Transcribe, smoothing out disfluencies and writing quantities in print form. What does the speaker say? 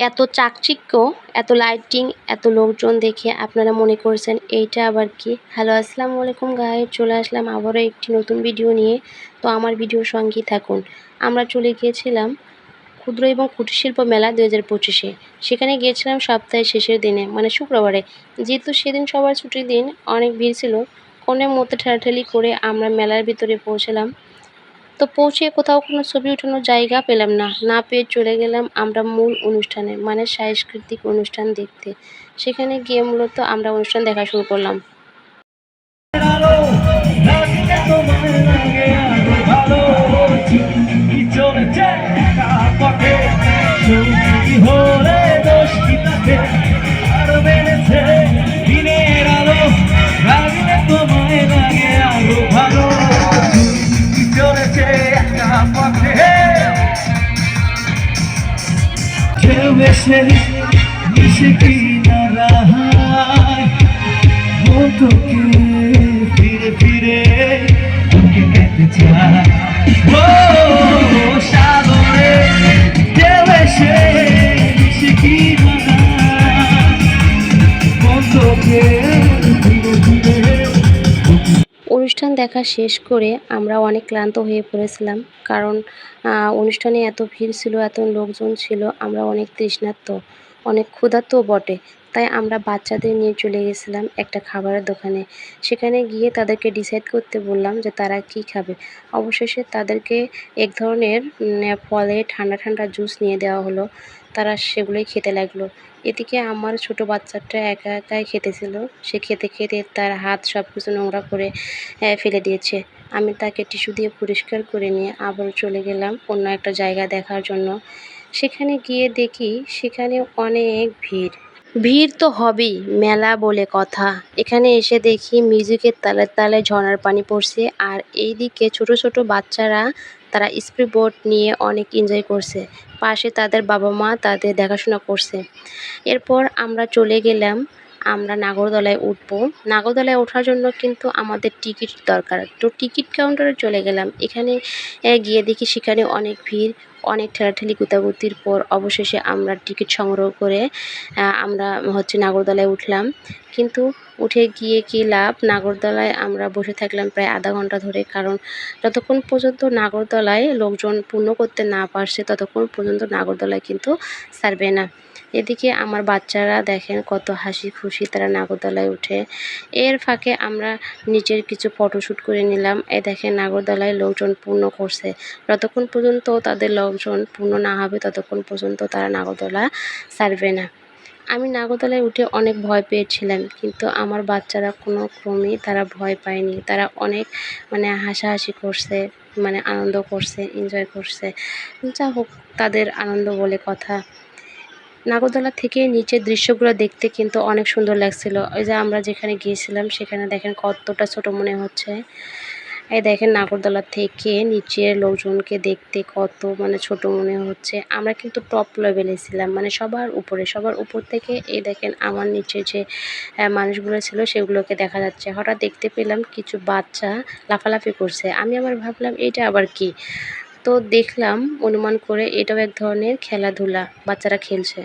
এত চাকচিক্য, এত লাইটিং, এত লোকজন দেখে আপনারা মনে করছেন এইটা আবার কি। হ্যালো, আসসালামু আলাইকুম গাইস, চলে আসলাম আবারও একটি নতুন ভিডিও নিয়ে। তো আমার ভিডিওর সঙ্গেই থাকুন। আমরা চলে গিয়েছিলাম ক্ষুদ্র এবং কুটির শিল্প মেলা 2025-এ। সেখানে গিয়েছিলাম সপ্তাহের শেষের দিনে, মানে শুক্রবারে। যেহেতু সেদিন সবার ছুটির দিন, অনেক ভিড় ছিল। কোণের মধ্যে ঠেলাঠেলি করে আমরা মেলার ভিতরে পৌঁছলাম। তো পৌঁছে কোথাও কোনো ছবি ওঠানোর জায়গা পেলাম না, না পেয়ে চলে গেলাম আমরা মূল অনুষ্ঠানে, মানে সাংস্কৃতিক অনুষ্ঠান দেখতে। সেখানে গিয়ে মূলত আমরা অনুষ্ঠান দেখা শুরু করলাম। ফিরে ফিরে তোকে পেতে চাই সাগরে ঢেউ এসে মিশে কি বন্ধুকে ফিরে ফিরে। অনুষ্ঠান দেখা শেষ করে আমরা অনেক ক্লান্ত হয়ে পড়েছিলাম, কারণ অনুষ্ঠানে এত ভিড় ছিল, এত লোকজন ছিল। আমরা অনেক তৃষ্ণার্ত, অনেক ক্ষুধার্তও বটে। তাই আমরা বাচ্চাদের নিয়ে চলে গেছিলাম একটা খাবারের দোকানে। সেখানে গিয়ে তাদেরকে ডিসাইড করতে বললাম যে তারা কি খাবে। অবশেষে তাদেরকে এক ধরনের ফলে ঠান্ডা ঠান্ডা জুস নিয়ে দেওয়া হলো। তারা সেগুলোই খেতে লাগলো। এদিকে আমার ছোট বাচ্চাটা একা একাই খেতেছিল। সে খেতে খেতে তার হাত সব কিছু নোংরা করে ফেলে দিয়েছে। আমি তাকে টিস্যু দিয়ে পরিষ্কার করে নিয়ে আবার চলে গেলাম অন্য একটা জায়গা দেখার জন্য। সেখানে গিয়ে দেখি সেখানে অনেক ভিড়। ভিড় তো হবেই, মেলা বলে কথা। এখানে এসে দেখি মিউজিকের তালে তালে ঝর্ণার পানি পড়ছে, আর এইদিকে ছোট ছোট বাচ্চারা তারা স্পিড বোট নিয়ে অনেক এনজয় করছে। পাশে তাদের বাবা মা তাদের দেখাশোনা করছে। এরপর আমরা চলে গেলাম, আমরা নাগরদোলায় উঠবো। নাগরদোলায় ওঠার জন্য কিন্তু আমাদের টিকিট দরকার। তো টিকিট কাউন্টারে চলে গেলাম। এখানে গিয়ে দেখি সেখানে অনেক ভিড়, অনেক ঠেলাঠেলি গুতাগুতির পর অবশেষে আমরা টিকিট সংগ্রহ করে আমরা নাগরদোলায় উঠলাম। কিন্তু উঠে গিয়ে কি লাভ, নাগরদোলায় আমরা বসে থাকলাম প্রায় আধা ঘন্টা ধরে, কারণ যতক্ষণ পর্যন্ত নাগরদোলায় লোকজন পূর্ণ করতে না পারছে ততক্ষণ পর্যন্ত নাগরদোলায় কিন্তু ছাড়বে না। এদিকে আমার বাচ্চারা দেখেন কত হাসি খুশি, তারা নাগরদোলায় উঠে। এর ফাঁকে আমরা নিচের কিছু ফটোশ্যুট করে নিলাম। এই দেখেন নাগরদোলায় লোকজন পূর্ণ করছে। যতক্ষণ পর্যন্ত তাদের লোকজন পূর্ণ না হবে ততক্ষণ পর্যন্ত তারা নাগরদোলা ছাড়বে না। আমি নাগরদোলায় উঠে অনেক ভয় পেয়েছিলাম, কিন্তু আমার বাচ্চারা কোনো ক্রমেই তারা ভয় পায়নি। তারা অনেক হাসাহাসি করছে, আনন্দ করছে, এনজয় করছে। যা হোক, তাদের আনন্দ বলে কথা। নাগরদোলা থেকে নিচের দৃশ্যগুলো দেখতে কিন্তু অনেক সুন্দর লাগছিল। ওই যে আমরা যেখানে গিয়েছিলাম সেখানে দেখেন কতটা ছোট মনে হচ্ছে। এই দেখেন নাগরদোলা থেকে নিচের লোকজনকে দেখতে কত ছোট মনে হচ্ছে। আমরা কিন্তু টপ লেভেলে ছিলাম, সবার উপর থেকে এই দেখেন আমার নিচে যে মানুষগুলো ছিল সেগুলোকে দেখা যাচ্ছে। হঠাৎ দেখতে পেলাম কিছু বাচ্চা লাফালাফি করছে। আমি আবার ভাবলাম এটা আবার কি। তো দেখলাম অনুমান করে এটাও এক ধরনের খেলাধুলা, বাচ্চারা খেলছে।